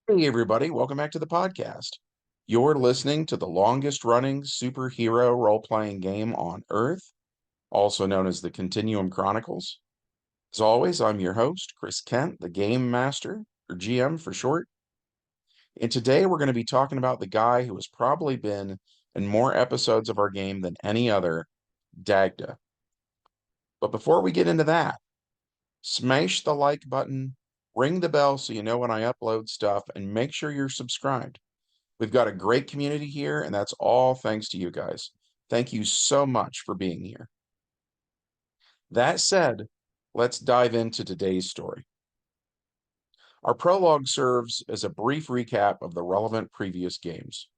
Hey, everybody, welcome back to the podcast. You're listening to the longest running superhero role playing game on Earth, also known as the Continuum Chronicles. As always, I'm your host, Chris Kent, the Game Master, or GM for short. And today we're going to be talking about the guy who has probably been in more episodes of our game than any other, Dagda. But before we get into that, smash the like button, ring the bell so you know when I upload stuff, and make sure you're subscribed. We've got a great community here, and that's all thanks to you guys. Thank you so much for being here. That said, let's dive into today's story. Our prologue serves as a brief recap of the relevant previous games.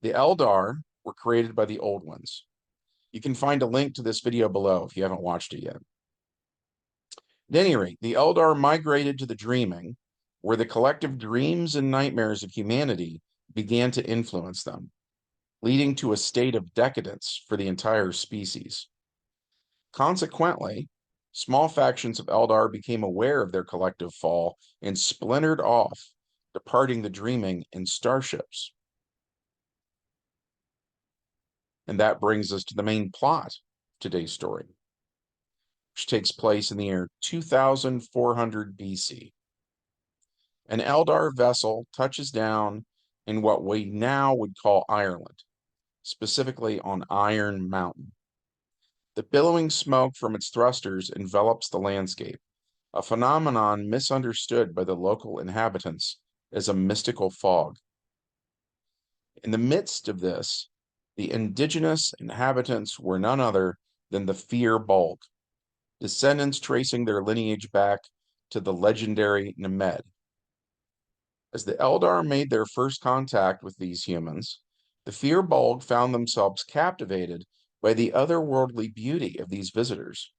The Eldar were created by the Old Ones. You can find a link to this video below if you haven't watched it yet. At any rate, the Eldar migrated to the Dreaming, where the collective dreams and nightmares of humanity began to influence them, leading to a state of decadence for the entire species. Consequently, small factions of Eldar became aware of their collective fall and splintered off, departing the Dreaming in starships. And that brings us to the main plot of today's story, which takes place in the year 2400 BC. An Eldar vessel touches down in what we now would call Ireland, specifically on Iron Mountain. The billowing smoke from its thrusters envelops the landscape, a phenomenon misunderstood by the local inhabitants as a mystical fog. In the midst of this, the indigenous inhabitants were none other than the Fir Bolg, descendants tracing their lineage back to the legendary Nemed. As the Eldar made their first contact with these humans, the Fir Bolg found themselves captivated by the otherworldly beauty of these visitors.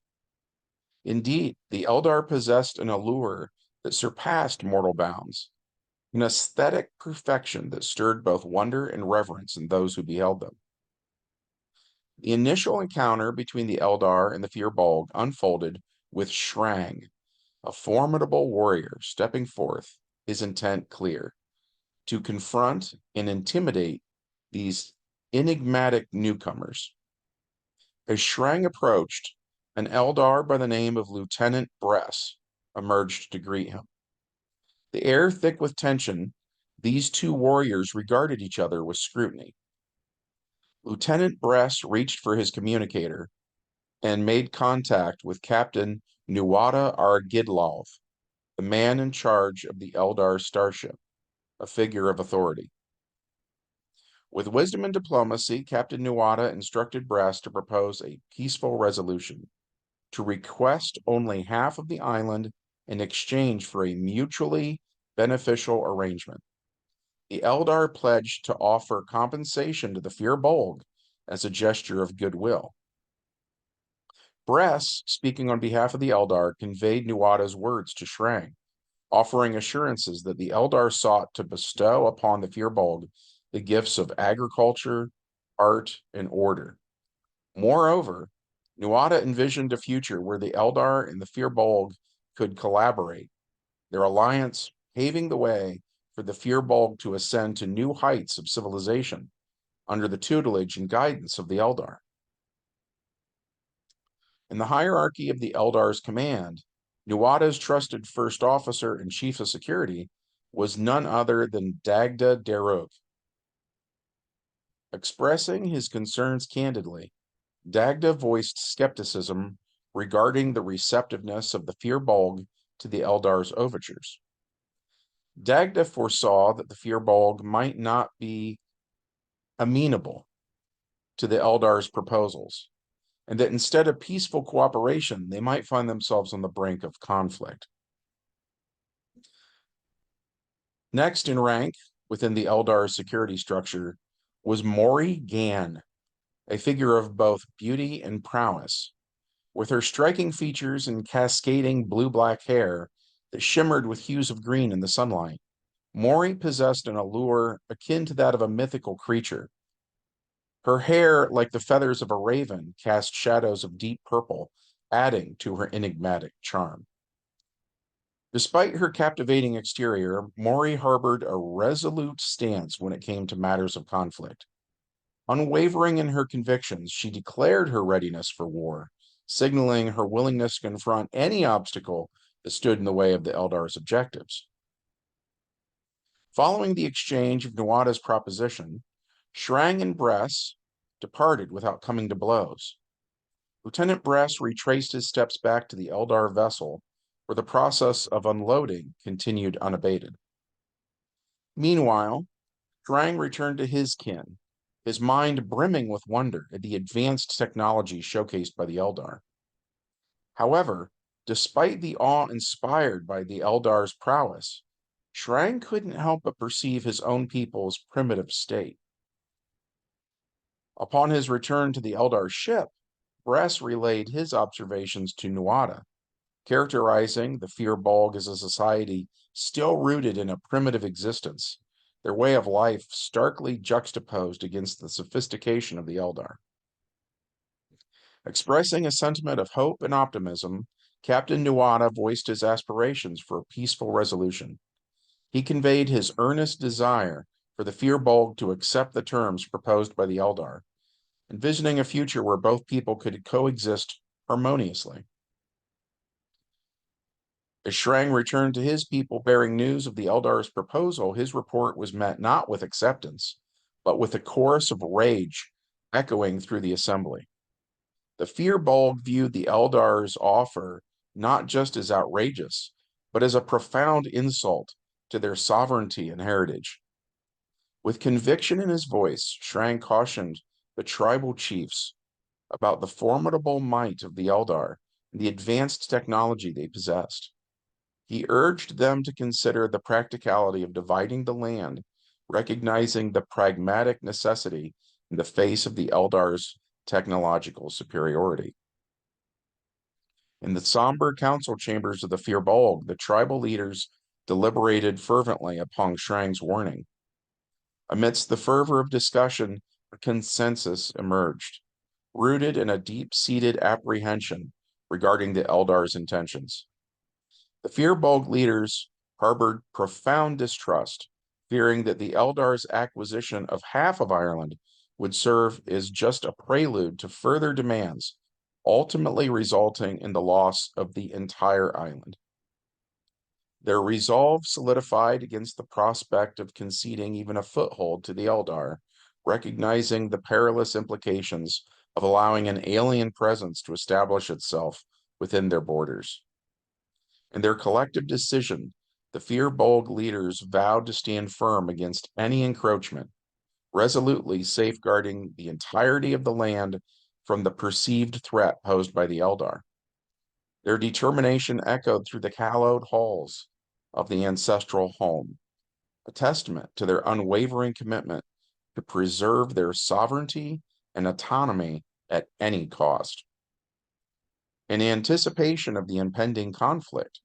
Indeed, the Eldar possessed an allure that surpassed mortal bounds, an aesthetic perfection that stirred both wonder and reverence in those who beheld them. The initial encounter between the Eldar and the Fir Bolg unfolded with Shrang, a formidable warrior stepping forth, his intent clear, to confront and intimidate these enigmatic newcomers. As Shrang approached, an Eldar by the name of Lieutenant Bress emerged to greet him. The air thick with tension, these two warriors regarded each other with scrutiny. Lieutenant Bress reached for his communicator and made contact with Captain Nuada Argidlov, the man in charge of the Eldar starship, a figure of authority. With wisdom and diplomacy, Captain Nuada instructed Bress to propose a peaceful resolution, to request only half of the island in exchange for a mutually beneficial arrangement. The Eldar pledged to offer compensation to the Fir Bolg as a gesture of goodwill. Bress, speaking on behalf of the Eldar, conveyed Nuada's words to Shrang, offering assurances that the Eldar sought to bestow upon the Fir Bolg the gifts of agriculture, art, and order. Moreover, Nuada envisioned a future where the Eldar and the Fir Bolg could collaborate, their alliance paving the way for the Fir Bolg to ascend to new heights of civilization under the tutelage and guidance of the Eldar. In the hierarchy of the Eldar's command, Nuada's trusted first officer and chief of security was none other than Dagda Darug. Expressing his concerns candidly, Dagda voiced skepticism regarding the receptiveness of the Fir Bolg to the Eldar's overtures. Dagda foresaw that the Fir Bolg might not be amenable to the Eldar's proposals, and that instead of peaceful cooperation, they might find themselves on the brink of conflict. Next in rank within the Eldar's security structure was Mori Gan, a figure of both beauty and prowess. With her striking features and cascading blue-black hair that shimmered with hues of green in the sunlight, Mori possessed an allure akin to that of a mythical creature. Her hair, like the feathers of a raven, cast shadows of deep purple, adding to her enigmatic charm. Despite her captivating exterior, Mori harbored a resolute stance when it came to matters of conflict. Unwavering in her convictions, she declared her readiness for war, signaling her willingness to confront any obstacle that stood in the way of the Eldar's objectives. Following the exchange of Nuada's proposition, Shrang and Bress departed without coming to blows. Lieutenant Bress retraced his steps back to the Eldar vessel, where the process of unloading continued unabated. Meanwhile, Shrang returned to his kin, his mind brimming with wonder at the advanced technology showcased by the Eldar. However, despite the awe inspired by the Eldar's prowess, Shrang couldn't help but perceive his own people's primitive state. Upon his return to the Eldar's ship, Bress relayed his observations to Nuada, characterizing the Fir Bolg as a society still rooted in a primitive existence, their way of life starkly juxtaposed against the sophistication of the Eldar. Expressing a sentiment of hope and optimism, Captain Nuada voiced his aspirations for a peaceful resolution. He conveyed his earnest desire for the Fir Bolg to accept the terms proposed by the Eldar, envisioning a future where both people could coexist harmoniously. As Shrang returned to his people bearing news of the Eldar's proposal, his report was met not with acceptance, but with a chorus of rage echoing through the assembly. The Fir Bolg viewed the Eldar's offer not just as outrageous, but as a profound insult to their sovereignty and heritage. With conviction in his voice, Shrang cautioned the tribal chiefs about the formidable might of the Eldar and the advanced technology they possessed. He urged them to consider the practicality of dividing the land, recognizing the pragmatic necessity in the face of the Eldar's technological superiority. In the somber council chambers of the Fir Bolg, the tribal leaders deliberated fervently upon Shrang's warning. Amidst the fervor of discussion, a consensus emerged, rooted in a deep-seated apprehension regarding the Eldar's intentions. The Fir Bolg leaders harbored profound distrust, fearing that the Eldar's acquisition of half of Ireland would serve as just a prelude to further demands, ultimately resulting in the loss of the entire island. Their resolve solidified against the prospect of conceding even a foothold to the Eldar, recognizing the perilous implications of allowing an alien presence to establish itself within their borders. In their collective decision, the Fir Bolg leaders vowed to stand firm against any encroachment, resolutely safeguarding the entirety of the land from the perceived threat posed by the Eldar. Their determination echoed through the hallowed halls of the ancestral home, a testament to their unwavering commitment to preserve their sovereignty and autonomy at any cost. In anticipation of the impending conflict,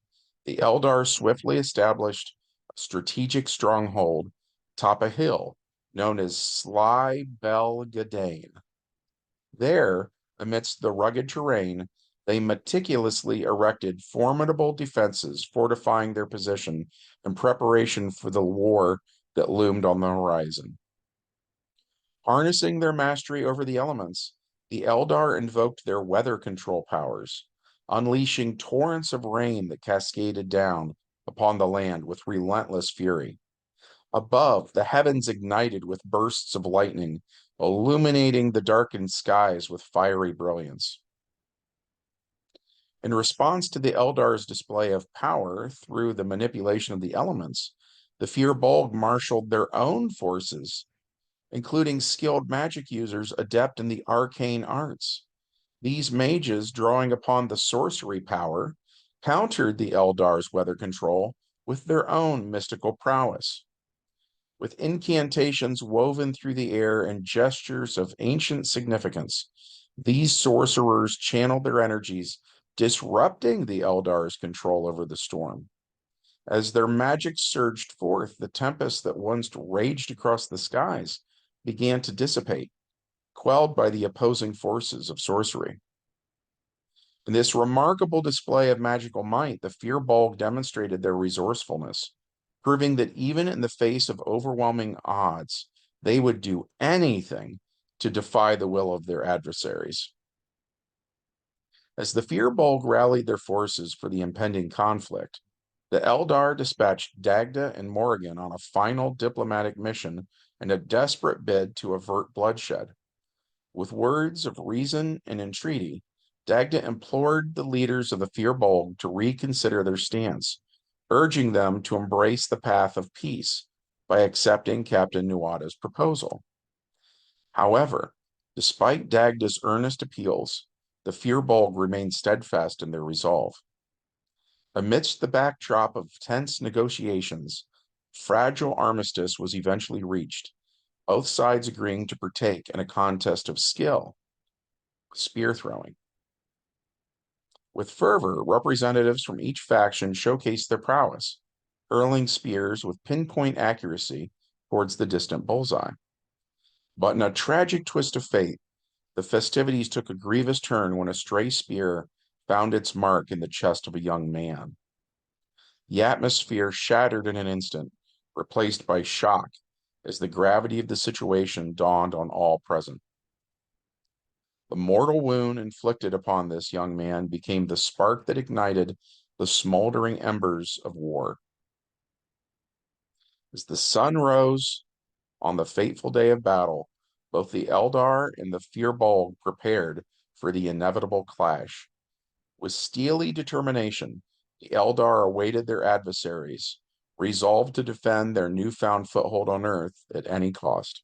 the Eldar swiftly established a strategic stronghold atop a hill known as Sly Bel Gadain. There, amidst the rugged terrain, they meticulously erected formidable defenses, fortifying their position in preparation for the war that loomed on the horizon. Harnessing their mastery over the elements, the Eldar invoked their weather control powers, unleashing torrents of rain that cascaded down upon the land with relentless fury. Above, the heavens ignited with bursts of lightning, illuminating the darkened skies with fiery brilliance. In response to the Eldar's display of power through the manipulation of the elements, the Fir Bolg marshaled their own forces, including skilled magic users adept in the arcane arts. These mages, drawing upon the sorcery power, countered the Eldar's weather control with their own mystical prowess. With incantations woven through the air and gestures of ancient significance, these sorcerers channeled their energies, disrupting the Eldar's control over the storm. As their magic surged forth, the tempest that once raged across the skies began to dissipate, quelled by the opposing forces of sorcery. In this remarkable display of magical might, the Fir Bolg demonstrated their resourcefulness, proving that even in the face of overwhelming odds, they would do anything to defy the will of their adversaries. As the Fir Bolg rallied their forces for the impending conflict, the Eldar dispatched Dagda and Morrigan on a final diplomatic mission in a desperate bid to avert bloodshed. With words of reason and entreaty, Dagda implored the leaders of the Fir Bolg to reconsider their stance, urging them to embrace the path of peace by accepting Captain Nuada's proposal. However, despite Dagda's earnest appeals, the Fir Bolg remained steadfast in their resolve. Amidst the backdrop of tense negotiations, fragile armistice was eventually reached, both sides agreeing to partake in a contest of skill, spear throwing. With fervor, representatives from each faction showcased their prowess, hurling spears with pinpoint accuracy towards the distant bullseye. But in a tragic twist of fate, the festivities took a grievous turn when a stray spear found its mark in the chest of a young man. The atmosphere shattered in an instant, replaced by shock as the gravity of the situation dawned on all present. The mortal wound inflicted upon this young man became the spark that ignited the smoldering embers of war. As the sun rose on the fateful day of battle, both the Eldar and the Fir Bolg prepared for the inevitable clash. With steely determination, the Eldar awaited their adversaries, resolved to defend their newfound foothold on Earth at any cost.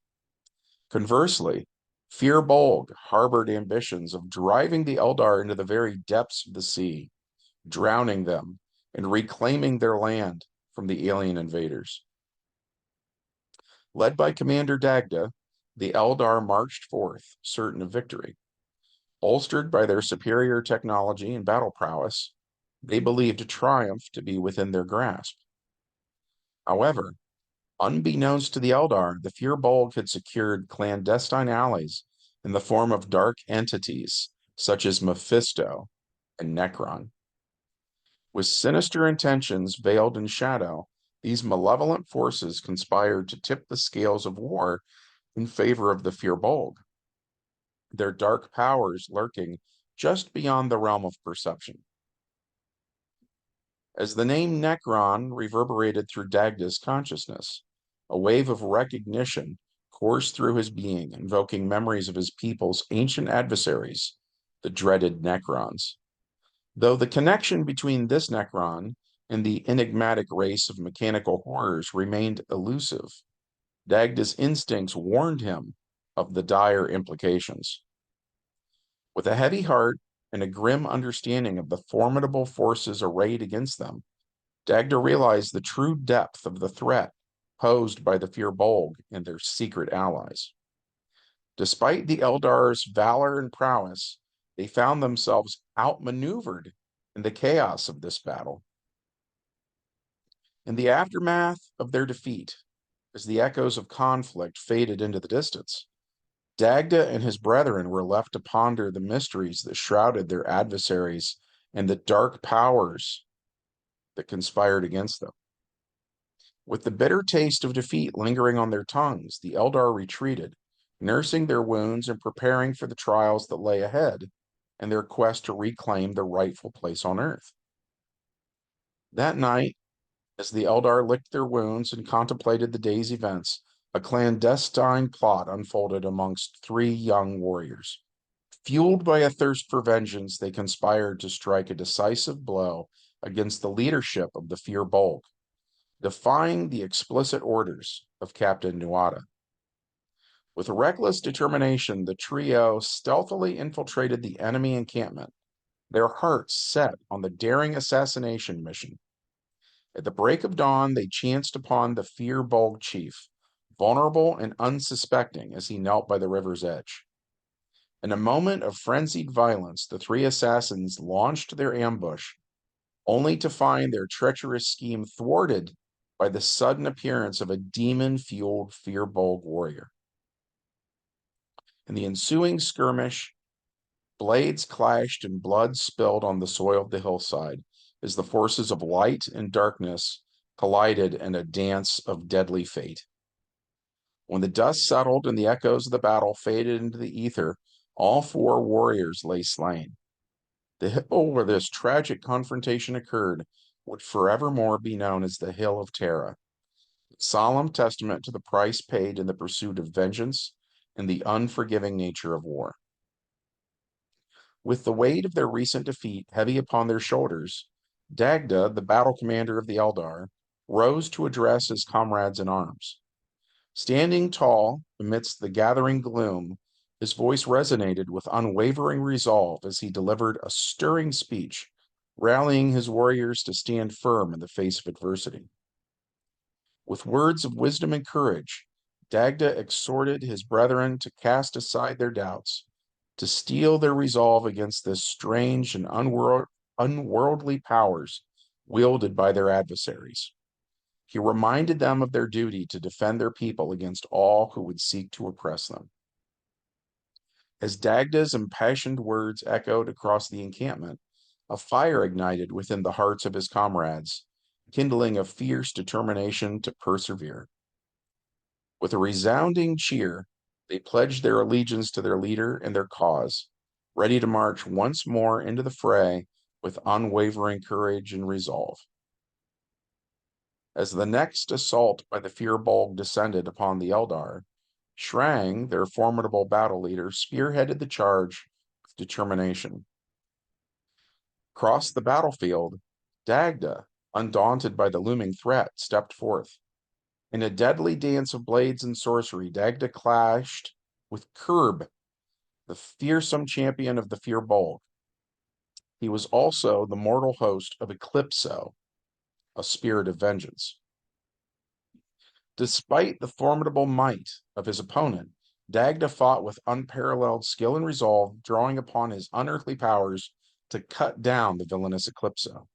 Conversely, Fir Bolg harbored ambitions of driving the Eldar into the very depths of the sea, drowning them and reclaiming their land from the alien invaders. Led by Commander Dagda, the Eldar marched forth, certain of victory. Bolstered by their superior technology and battle prowess, they believed a triumph to be within their grasp. However, unbeknownst to the Eldar, the Fir Bolg had secured clandestine allies in the form of dark entities such as Mephisto and Necron. With sinister intentions veiled in shadow, these malevolent forces conspired to tip the scales of war in favor of the Fir Bolg, their dark powers lurking just beyond the realm of perception. As the name Necron reverberated through Dagda's consciousness, a wave of recognition coursed through his being, invoking memories of his people's ancient adversaries, the dreaded Necrons. Though the connection between this Necron and the enigmatic race of mechanical horrors remained elusive, Dagda's instincts warned him of the dire implications. With a heavy heart and a grim understanding of the formidable forces arrayed against them, Dagda realized the true depth of the threat posed by the Fir Bolg and their secret allies. Despite the Eldar's valor and prowess, they found themselves outmaneuvered in the chaos of this battle. In the aftermath of their defeat, as the echoes of conflict faded into the distance, Dagda and his brethren were left to ponder the mysteries that shrouded their adversaries and the dark powers that conspired against them. With the bitter taste of defeat lingering on their tongues, the Eldar retreated, nursing their wounds and preparing for the trials that lay ahead in their quest to reclaim their rightful place on Earth. That night, as the Eldar licked their wounds and contemplated the day's events, a clandestine plot unfolded amongst three young warriors. Fueled by a thirst for vengeance, they conspired to strike a decisive blow against the leadership of the Fir Bolg, defying the explicit orders of Captain Nuada. With reckless determination, the trio stealthily infiltrated the enemy encampment, their hearts set on the daring assassination mission. At the break of dawn, they chanced upon the Fir Bolg chief, vulnerable and unsuspecting as he knelt by the river's edge. In a moment of frenzied violence, the three assassins launched their ambush, only to find their treacherous scheme thwarted by the sudden appearance of a demon-fueled Fir Bolg warrior. In the ensuing skirmish, Blades clashed and blood spilled on the soil of the hillside as the forces of light and darkness collided in a dance of deadly fate. When the dust settled and the echoes of the battle faded into the ether, all four warriors lay slain. The hill where this tragic confrontation occurred would forevermore be known as the Hill of Tara, a solemn testament to the price paid in the pursuit of vengeance and the unforgiving nature of war. With the weight of their recent defeat heavy upon their shoulders, Dagda, the battle commander of the Eldar, rose to address his comrades in arms. Standing tall amidst the gathering gloom, his voice resonated with unwavering resolve as he delivered a stirring speech, rallying his warriors to stand firm in the face of adversity. With words of wisdom and courage, Dagda exhorted his brethren to cast aside their doubts, to steel their resolve against this strange and unworldly powers wielded by their adversaries. He reminded them of their duty to defend their people against all who would seek to oppress them. As Dagda's impassioned words echoed across the encampment, a fire ignited within the hearts of his comrades, kindling a fierce determination to persevere. With a resounding cheer, they pledged their allegiance to their leader and their cause, ready to march once more into the fray with unwavering courage and resolve. As the next assault by the Fir Bolg descended upon the Eldar, Shrang, their formidable battle leader, spearheaded the charge with determination. Across the battlefield, Dagda, undaunted by the looming threat, stepped forth. In a deadly dance of blades and sorcery, Dagda clashed with Kurb, the fearsome champion of the Fir Bolg. He was also the mortal host of Eclipso, a spirit of vengeance. Despite the formidable might of his opponent, Dagda fought with unparalleled skill and resolve, drawing upon his unearthly powers to cut down the villainous Eclipso.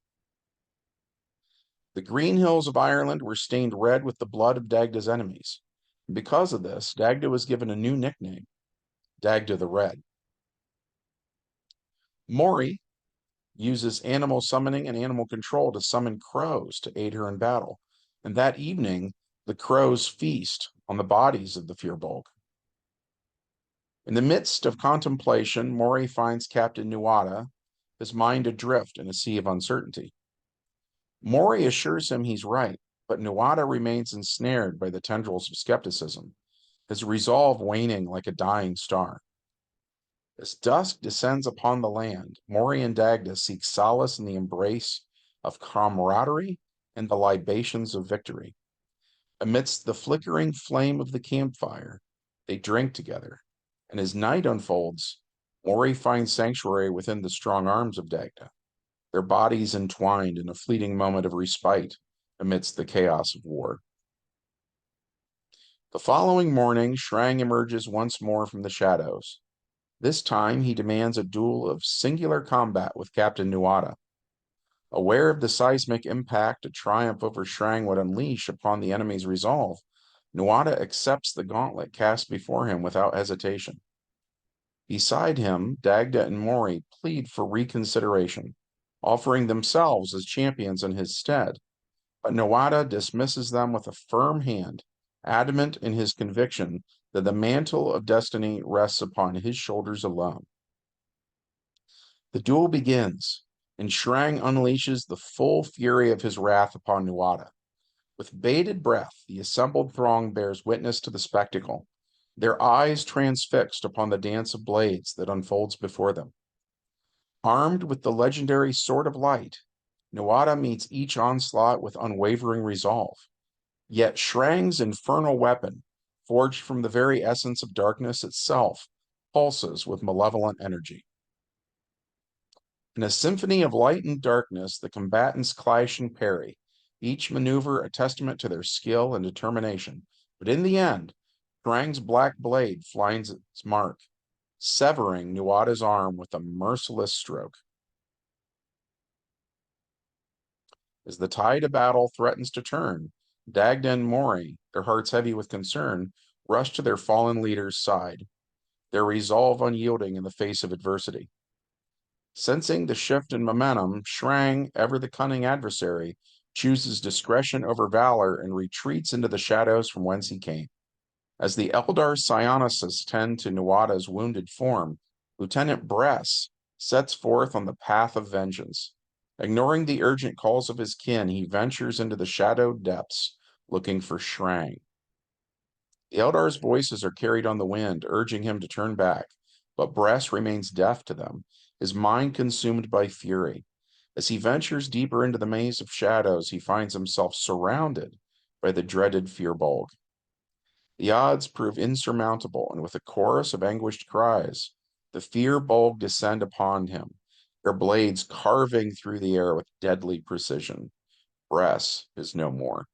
The green hills of Ireland were stained red with the blood of Dagda's enemies. And because of this, Dagda was given a new nickname, Dagda the Red. Mori uses animal summoning and animal control to summon crows to aid her in battle, and that evening, the crows feast on the bodies of the Fir Bolg. In the midst of contemplation, Mori finds Captain Nuada, his mind adrift in a sea of uncertainty. Mori assures him he's right, but Nuada remains ensnared by the tendrils of skepticism, his resolve waning like a dying star. As dusk descends upon the land, Mori and Dagda seek solace in the embrace of camaraderie and the libations of victory. Amidst the flickering flame of the campfire, they drink together, and as night unfolds, Mori finds sanctuary within the strong arms of Dagda, their bodies entwined in a fleeting moment of respite amidst the chaos of war. The following morning, Shrang emerges once more from the shadows. This time, he demands a duel of singular combat with Captain Nuada. Aware of the seismic impact a triumph over Shrang would unleash upon the enemy's resolve, Nuada accepts the gauntlet cast before him without hesitation. Beside him, Dagda and Mori plead for reconsideration, offering themselves as champions in his stead, but Nuada dismisses them with a firm hand, adamant in his conviction that the mantle of destiny rests upon his shoulders alone. The duel begins, and Shrang unleashes the full fury of his wrath upon Nuada. With bated breath, the assembled throng bears witness to the spectacle, their eyes transfixed upon the dance of blades that unfolds before them. Armed with the legendary Sword of Light, Nuada meets each onslaught with unwavering resolve. Yet Shrang's infernal weapon, forged from the very essence of darkness itself, pulses with malevolent energy. In a symphony of light and darkness, the combatants clash and parry, each maneuver a testament to their skill and determination. But in the end, Shrang's black blade finds its mark, severing Nuada's arm with a merciless stroke. As the tide of battle threatens to turn, Dagda and Mori, their hearts heavy with concern, rush to their fallen leader's side. their resolve unyielding in the face of adversity. Sensing the shift in momentum, Shrang, ever the cunning adversary, chooses discretion over valor and retreats into the shadows from whence he came. As the Eldar psionists tend to Nuada's wounded form, Lieutenant Bress sets forth on the path of vengeance. Ignoring the urgent calls of his kin, he ventures into the shadowed depths, looking for Shrang. The Eldar's voices are carried on the wind, urging him to turn back, but Bress remains deaf to them, his mind consumed by fury. As he ventures deeper into the maze of shadows, he finds himself surrounded by the dreaded Fir Bolg. The odds prove insurmountable, and with a chorus of anguished cries, the Fir Bolg descend upon him, their blades carving through the air with deadly precision. Bress is no more.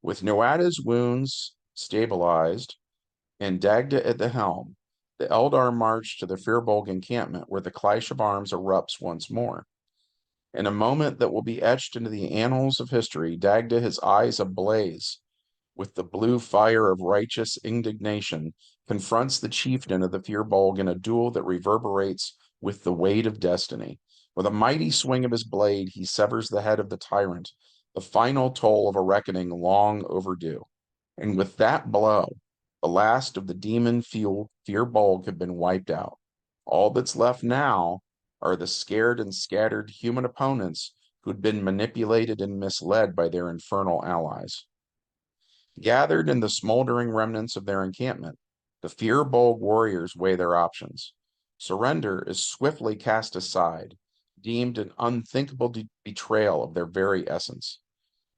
With Nuada's wounds stabilized and Dagda at the helm, the Eldar march to the Fir Bolg encampment, where the clash of arms erupts once more. In a moment that will be etched into the annals of history, Dagda, his eyes ablaze with the blue fire of righteous indignation, confronts the chieftain of the Fir Bolg in a duel that reverberates with the weight of destiny. With a mighty swing of his blade, he severs the head of the tyrant, the final toll of a reckoning long overdue. And with that blow, the last of the demon-fueled Fir Bolg have been wiped out. All that's left now are the scared and scattered human opponents who'd been manipulated and misled by their infernal allies. Gathered in the smoldering remnants of their encampment, the Fir Bolg warriors weigh their options. Surrender is swiftly cast aside, deemed an unthinkable betrayal of their very essence.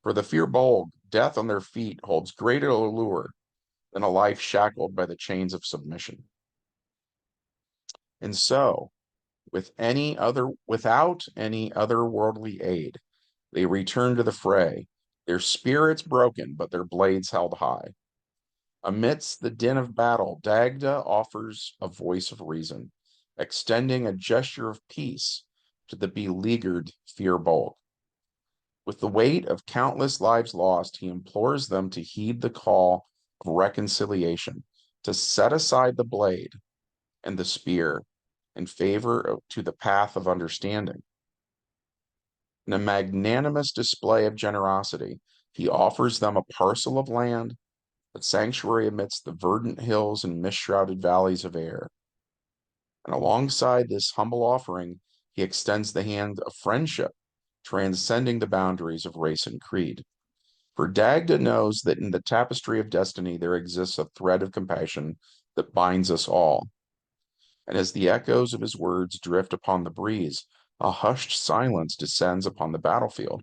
For the Fir Bolg, death on their feet holds greater allure than a life shackled by the chains of submission. And so, without any other worldly aid, they return to the fray, their spirits broken, but their blades held high. Amidst the din of battle, Dagda offers a voice of reason, extending a gesture of peace to the beleaguered Fir Bolg. With the weight of countless lives lost, he implores them to heed the call of reconciliation, to set aside the blade and the spear in favor to the path of understanding. In a magnanimous display of generosity, he offers them a parcel of land, a sanctuary amidst the verdant hills and mist-shrouded valleys of air. And alongside this humble offering, he extends the hand of friendship, transcending the boundaries of race and creed. For Dagda knows that in the tapestry of destiny there exists a thread of compassion that binds us all. And as the echoes of his words drift upon the breeze, a hushed silence descends upon the battlefield.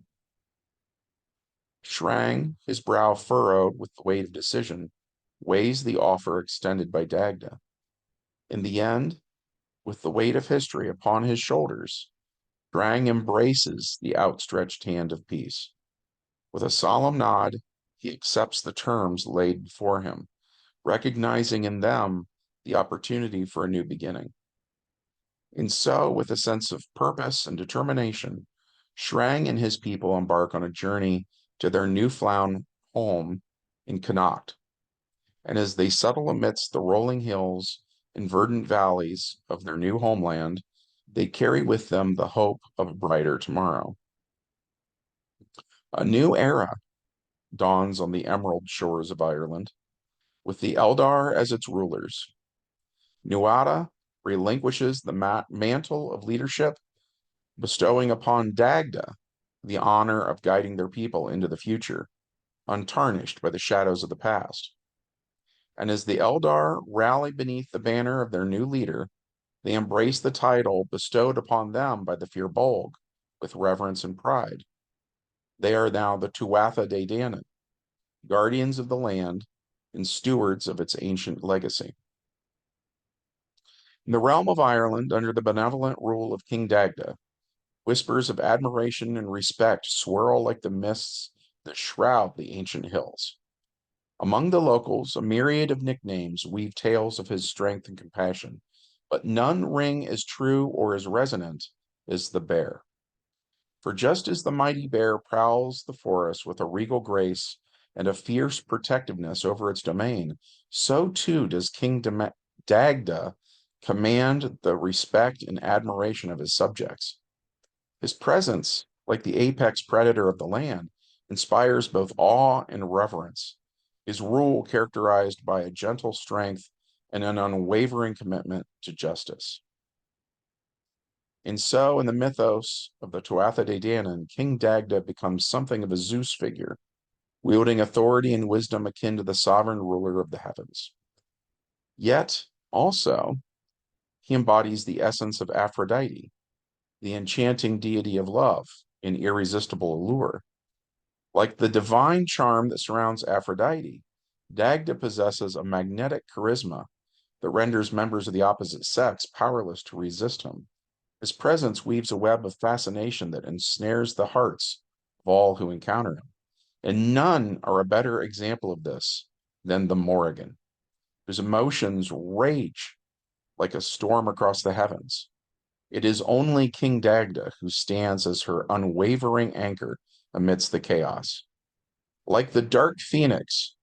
Shrang, his brow furrowed with the weight of decision, weighs the offer extended by Dagda. In the end, with the weight of history upon his shoulders, Shrang embraces the outstretched hand of peace. With a solemn nod, he accepts the terms laid before him, recognizing in them the opportunity for a new beginning. And so, with a sense of purpose and determination, Shrang and his people embark on a journey to their newfound home in Connacht. And as they settle amidst the rolling hills and verdant valleys of their new homeland, they carry with them the hope of a brighter tomorrow. A new era dawns on the emerald shores of Ireland, with the Eldar as its rulers. Nuada relinquishes the mantle of leadership, bestowing upon Dagda the honor of guiding their people into the future, untarnished by the shadows of the past. And as the Eldar rally beneath the banner of their new leader, they embrace the title bestowed upon them by the Fir Bolg with reverence and pride. They are now the Tuatha de Danann, guardians of the land and stewards of its ancient legacy. In the realm of Ireland, under the benevolent rule of King Dagda, whispers of admiration and respect swirl like the mists that shroud the ancient hills. Among the locals, a myriad of nicknames weave tales of his strength and compassion, but none ring as true or as resonant as the bear. For just as the mighty bear prowls the forest with a regal grace and a fierce protectiveness over its domain, so too does King Dagda command the respect and admiration of his subjects. His presence, like the apex predator of the land, inspires both awe and reverence. His rule characterized by a gentle strength and an unwavering commitment to justice. And so, in the mythos of the Tuatha de Danann, King Dagda becomes something of a Zeus figure, wielding authority and wisdom akin to the sovereign ruler of the heavens. Yet, also, he embodies the essence of Aphrodite, the enchanting deity of love and irresistible allure. Like the divine charm that surrounds Aphrodite, Dagda possesses a magnetic charisma that renders members of the opposite sex powerless to resist him. His presence weaves a web of fascination that ensnares the hearts of all who encounter him. And none are a better example of this than the Morrigan, whose emotions rage like a storm across the heavens. It is only King Dagda who stands as her unwavering anchor amidst the chaos. Like the dark phoenix,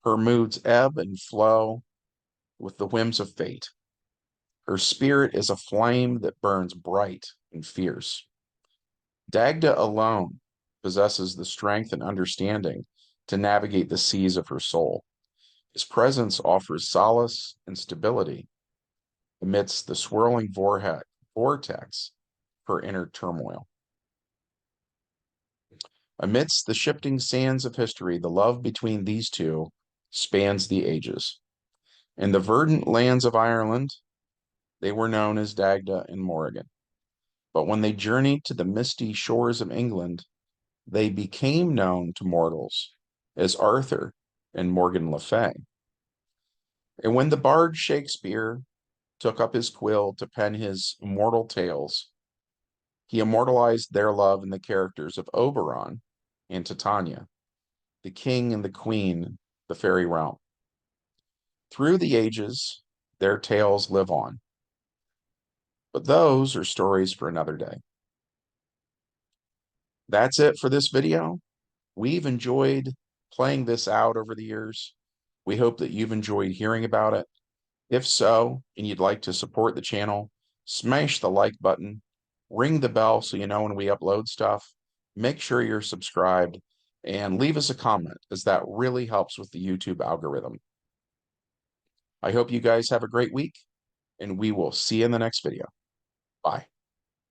her moods ebb and flow with the whims of fate. Her spirit is a flame that burns bright and fierce. Dagda alone possesses the strength and understanding to navigate the seas of her soul. His presence offers solace and stability amidst the swirling vortex of her inner turmoil. Amidst the shifting sands of history, the love between these two spans the ages. In the verdant lands of Ireland, they were known as Dagda and Morrigan. But when they journeyed to the misty shores of England, they became known to mortals as Arthur and Morgan Le Fay. And when the bard Shakespeare took up his quill to pen his immortal tales, he immortalized their love in the characters of Oberon and Titania, the king and the queen of the fairy realm. Through the ages, their tales live on. But those are stories for another day. That's it for this video. We've enjoyed playing this out over the years. We hope that you've enjoyed hearing about it. If so, and you'd like to support the channel, smash the like button, ring the bell so you know when we upload stuff, make sure you're subscribed, and leave us a comment, as that really helps with the YouTube algorithm. I hope you guys have a great week, and we will see you in the next video. Bye.